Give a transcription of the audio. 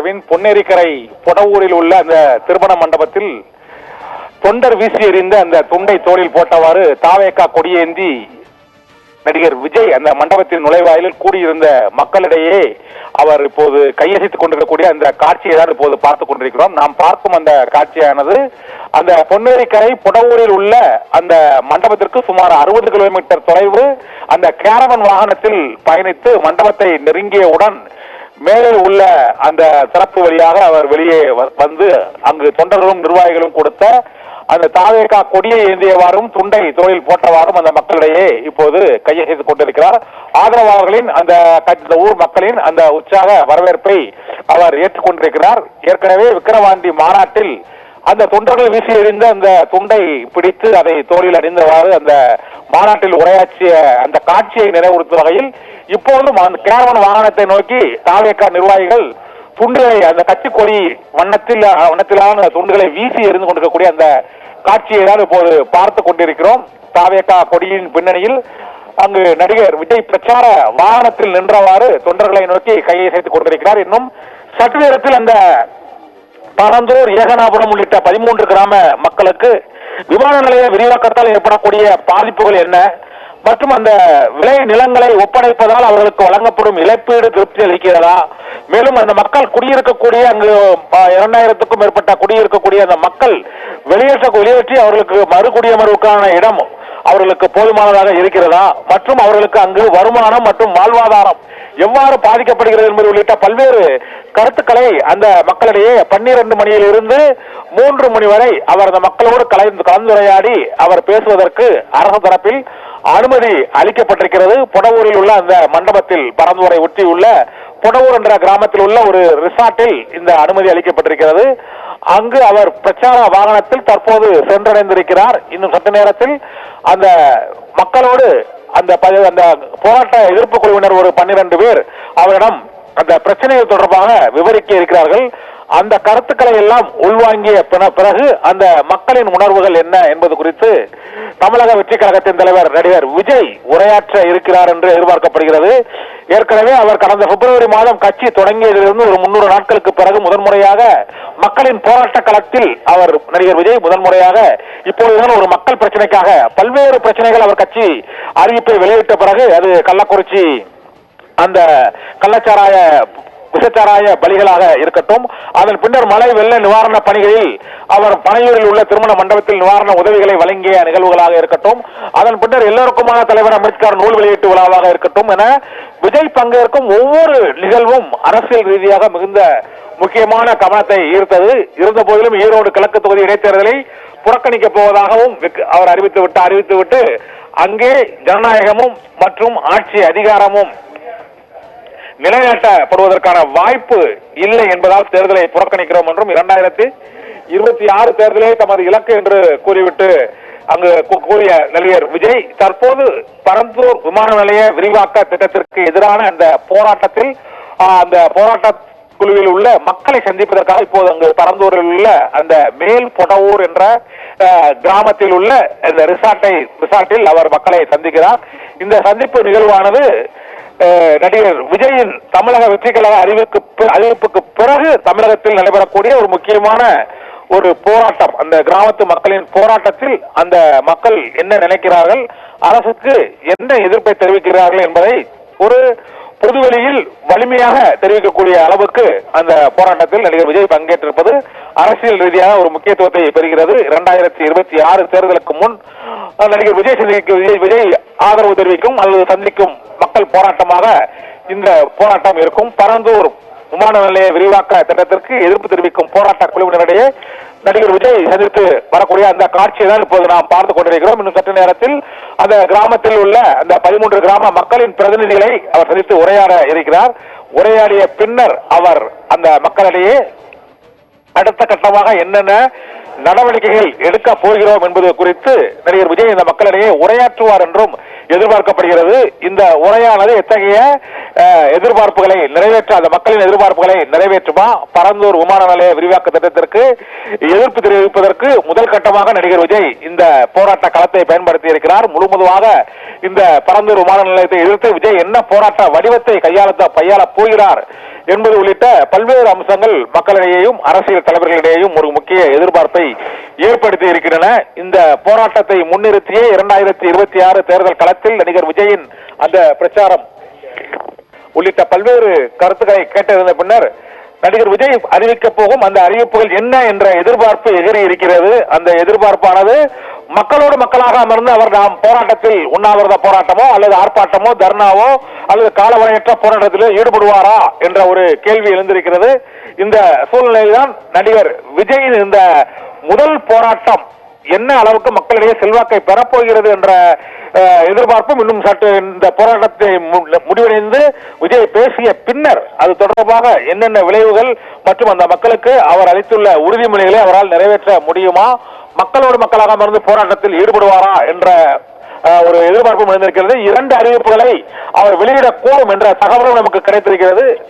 அதிமுகவின் பொன்னேரிக்கரை பொடவூரில் உள்ள அந்த திருமண மண்டபத்தில் தொண்டர் வீசி எறிந்த அந்த துண்டை தோளில் போட்டவாறு தாவேகா கொடியேந்தி நடிகர் விஜய் அந்த மண்டபத்தின் நுழைவாயிலில் கூடியிருந்த மக்களிடையே அவர் இப்போது கையசைத்துக் கொண்டிருக்கக்கூடிய அந்த காட்சியை தான் இப்போது பார்த்துக் கொண்டிருக்கிறோம். நாம் பார்க்கும் அந்த காட்சியானது அந்த பொன்னேரிக்கரை புடவூரில் உள்ள அந்த மண்டபத்திற்கு சுமார் 60 கிலோமீட்டர் தொலைவு அந்த கேரவன் வாகனத்தில் பயணித்து மண்டபத்தை நெருங்கியவுடன் மேலே உள்ள அந்த திறப்பு வழியாக அவர் வெளியே வந்து அங்கு தொண்டர்களும் நிர்வாகிகளும் கொடுத்த அந்த தாவேகா கொடியை ஏந்தியவாறும் துண்டை தோளில் போட்டவாறும் அந்த மக்களிடையே இப்போது கையசைத்துக் கொண்டிருக்கிறார். ஆதரவாளர்களின் அந்த ஊர் மக்களின் அந்த உற்சாக வரவேற்பை அவர் ஏற்றுக்கொண்டிருக்கிறார். ஏற்கனவே விக்கிரவாண்டி மாநாட்டில் அந்த தொண்டர்கள் வீசி எறிந்த அந்த துண்டை பிடித்து அதை தோளில் அணிந்தவாறு அந்த மாநாட்டில் உரையாற்றிய அந்த காட்சியை நினைவுறுத்தும் வகையில் இப்போதும் அந்த கேரவன் வாகனத்தை நோக்கி தாவேகா நிர்வாகிகள் துண்டுகளை அந்த கட்சி கொடி வண்ணத்திலான துண்டுகளை வீசி எறிந்து கொண்டிருக்கக்கூடிய அந்த காட்சியை தான் இப்போது பார்த்து கொண்டிருக்கிறோம். தாவேகா கொடியின் பின்னணியில் அங்கு நடிகர் விஜய் பிரச்சார வாகனத்தில் நின்றவாறு தொண்டர்களை நோக்கி கையை சேர்த்துக் கொண்டிருக்கிறார். இன்னும் சற்று நேரத்தில் அந்த பரந்தூர், ஏகனாபுரம் உள்ளிட்ட 13 கிராம மக்களுக்கு விமான நிலைய விரிவாக்கத்தால் ஏற்படக்கூடிய பாதிப்புகள் என்ன மற்றும் அந்த விளை நிலங்களை ஒப்படைப்பதால் அவர்களுக்கு வழங்கப்படும் இழப்பீடு திருப்தி அளிக்கிறதா, மேலும் அந்த மக்கள் குடியிருக்கக்கூடிய அங்கு 2000க்கும் மேற்பட்ட குடியிருக்கக்கூடிய அந்த மக்கள் வெளியேற்றி அவர்களுக்கு மறுகுடியமர்வுக்கான இடம் அவர்களுக்கு போதுமானதாக இருக்கிறதா மற்றும் அவர்களுக்கு அங்கு வருமானம் மற்றும் வாழ்வாதாரம் எவ்வாறு பாதிக்கப்படுகிறது என்பது உள்ளிட்ட பல்வேறு கருத்துக்களை அந்த மக்களிடையே 12 மணியில் இருந்து 3 மணி வரை அவர் அந்த மக்களோடு கலந்துரையாடி அவர் பேசுவதற்கு அரசு தரப்பில் அனுமதி அளிக்கப்பட்டிருக்கிறது. புடவூரில் உள்ள அந்த மண்டபத்தில் பரந்தூரை ஒட்டியுள்ள புடவூர் என்ற கிராமத்தில் உள்ள ஒரு ரிசார்ட்டில் இந்த அனுமதி அளிக்கப்பட்டிருக்கிறது. அங்கு அவர் பிரச்சார வாகனத்தில் தற்போது சென்றடைந்திருக்கிறார். இன்னும் சற்று நேரத்தில் அந்த மக்களோடு அந்த போராட்ட எதிர்ப்பு குழுவினர் ஒரு 12 பேர் அவரிடம் அந்த பிரச்சனைகள் தொடர்பாக விவரிக்க இருக்கிறார்கள். அந்த கருத்துக்களை எல்லாம் உள்வாங்கிய பிறகு அந்த மக்களின் உணர்வுகள் என்ன என்பது குறித்து தமிழக வெற்றி கழகத்தின் தலைவர் நடிகர் விஜய் உரையாற்ற இருக்கிறார் என்று எதிர்பார்க்கப்படுகிறது. ஏற்கனவே அவர் கடந்த பிப்ரவரி மாதம் கட்சி தொடங்கியதிலிருந்து ஒரு 300 நாட்களுக்கு பிறகு முதன்முறையாக மக்களின் போராட்ட களத்தில் அவர் நடிகர் விஜய் முதன்முறையாக இப்போதுதான் ஒரு மக்கள் பிரச்சனைக்காக பல்வேறு பிரச்சனைகள் அவர் கட்சி அறிவிப்பை வெளியிட்ட பிறகு அது கள்ளக்குறிச்சி அந்த விஷச்சாராய பலிகளாக இருக்கட்டும், அதன் பின்னர் மழை வெள்ள நிவாரண பணிகளில் அவர் பனையூரில் உள்ள திருமண மண்டபத்தில் நிவாரண உதவிகளை வழங்கிய நிகழ்வுகளாக இருக்கட்டும், அதன் பின்னர் எல்லோருக்குமான தலைவர் அம்பேத்கர் நூல் வெளியீட்டு விழாவாக இருக்கட்டும் என விஜய் பங்கேற்கும் ஒவ்வொரு நிகழ்வும் அரசியல் ரீதியாக மிகுந்த முக்கியமான கவனத்தை ஈர்த்தது. இருந்த போதிலும் ஈரோடு கிழக்கு தொகுதி இடைத்தேர்தலை புறக்கணிக்கப் போவதாகவும் அவர் அறிவித்துவிட்டு அங்கே ஜனநாயகமும் மற்றும் ஆட்சி அதிகாரமும் நிலைநாட்டப்படுவதற்கான வாய்ப்பு இல்லை என்பதால் தேர்தலை புறக்கணிக்கிறோம் என்றும் 2026 தேர்தலே தமது இலக்கு என்று கூறிவிட்டு அங்கு கூறிய நடிகர் விஜய் தற்போது பரந்தூர் விமான நிலைய விரிவாக்க திட்டத்திற்கு எதிரான அந்த போராட்டத்தில் அந்த போராட்ட குழுவில் உள்ள மக்களை சந்திப்பதற்காக இப்போது அங்கு பரந்தூரில் உள்ள அந்த மேல் பொடவூர் என்ற கிராமத்தில் உள்ள இந்த ரிசார்ட்டில் அவர் மக்களை சந்திக்கிறார். இந்த சந்திப்பு நிகழ்வானது நடிகர் விஜயின் தமிழக வெற்றி கழக அறிவிப்புக்கு பிறகு தமிழகத்தில் நடைபெறக்கூடிய ஒரு முக்கியமான ஒரு போராட்டம். அந்த கிராமத்து மக்களின் போராட்டத்தில் அந்த மக்கள் என்ன நினைக்கிறார்கள், அரசுக்கு என்ன எதிர்ப்பை தெரிவிக்கிறார்கள் என்பதை ஒரு பொதுவெளியில் வலிமையாக தெரிவிக்கக்கூடிய அளவுக்கு அந்த போராட்டத்தில் நடிகர் விஜய் பங்கேற்றிருப்பது அரசியல் ரீதியாக ஒரு முக்கியத்துவத்தை பெறுகிறது. 2026 தேர்தலுக்கு முன் நடிகர் விஜய் ஆதரவு தெரிவிக்கும் அல்லது சந்திக்கும் மக்கள் போராட்டமாக இந்த போராட்டம் இருக்கும். பரந்தூர் விமான நிலைய விரிவாக்க திட்டத்திற்கு எதிர்ப்பு தெரிவிக்கும் போராட்ட குழுவினரிடையே நடிகர் விஜய் சந்தித்து வரக்கூடிய அந்த காட்சியை தான் இப்போது நாம் பார்த்து கொண்டிருக்கிறோம். இன்னும் சற்று நேரத்தில் அந்த கிராமத்தில் உள்ள அந்த 13 கிராம மக்களின் பிரதிநிதிகளை அவர் சந்தித்து உரையாட இருக்கிறார். உரையாடிய பின்னர் அவர் அந்த மக்களிடையே அடுத்த கட்டமாக என்னென்ன நடவடிக்கைகள் எடுக்க போகிறோம் என்பது குறித்து நடிகர் விஜய் இந்த மக்களிடையே உரையாற்றுவார் என்றும் எதிர்பார்க்கப்படுகிறது. இந்த உரையானது எத்தகைய எதிர்பார்ப்புகளை அந்த மக்களின் எதிர்பார்ப்புகளை நிறைவேற்றுமா, பரந்தூர் விமான நிலைய விரிவாக்க திட்டத்திற்கு எதிர்ப்பு தெரிவிப்பதற்கு முதல் கட்டமாக நடிகர் விஜய் இந்த போராட்ட களத்தை பயன்படுத்தி இருக்கிறார். முழுவதுமாக இந்த பரந்தூர் விமான நிலையத்தை எதிர்த்து விஜய் என்ன போராட்ட வடிவத்தை கையாள போகிறார் என்பது உள்ளிட்ட பல்வேறு அம்சங்கள் மக்களிடையேயும் அரசியல் தலைவர்களிடையேயும் ஒரு முக்கிய எதிர்பார்ப்பை ஏற்படுத்தி இருக்கின்றன. இந்த போராட்டத்தை முன்னிறுத்தியே 2026 தேர்தல் களத்தில் நடிகர் விஜயின் அந்த பிரச்சாரம் உள்ளிட்ட பல்வேறு கருத்துக்களை கேட்டிருந்த பின்னர் நடிகர் விஜய் அறிவிக்க போகும் அந்த அறிவிப்புகள் என்ன என்ற எதிர்பார்ப்பு எதிரி இருக்கிறது. அந்த எதிர்பார்ப்பானது மக்களோடு மக்களாக அமர்ந்து அவர் நாம் போராட்டத்தில் உண்ணாவிரத போராட்டமோ அல்லது ஆர்ப்பாட்டமோ தர்ணாவோ அல்லது காலவரையற்ற போராட்டத்திலோ ஈடுபடுவாரா என்ற ஒரு கேள்வி எழுந்திருக்கிறது. இந்த சூழ்நிலையில்தான் நடிகர் விஜயின் இந்த முதல் போராட்டம் என்ன அளவுக்கு மக்களிடையே செல்வாக்கை பெறப்போகிறது என்ற எதிர்பார்ப்பும் இன்னும் சற்று இந்த போராட்டத்தை முடிவடைந்து விஜய் பேசிய பின்னர் அது தொடர்பாக என்னென்ன விளைவுகள் மற்றும் அந்த மக்களுக்கு அவர் அளித்துள்ள உறுதிமொழிகளை அவரால் நிறைவேற்ற முடியுமா, மக்களோடு மக்களாக அமர்ந்து போராட்டத்தில் ஈடுபடுவாரா என்ற ஒரு எதிர்பார்ப்பு எழுந்திருக்கிறது. 2 அறிவிப்புகளை அவர் வெளியிடக்கூடும் என்ற தகவலும் நமக்கு கிடைத்திருக்கிறது.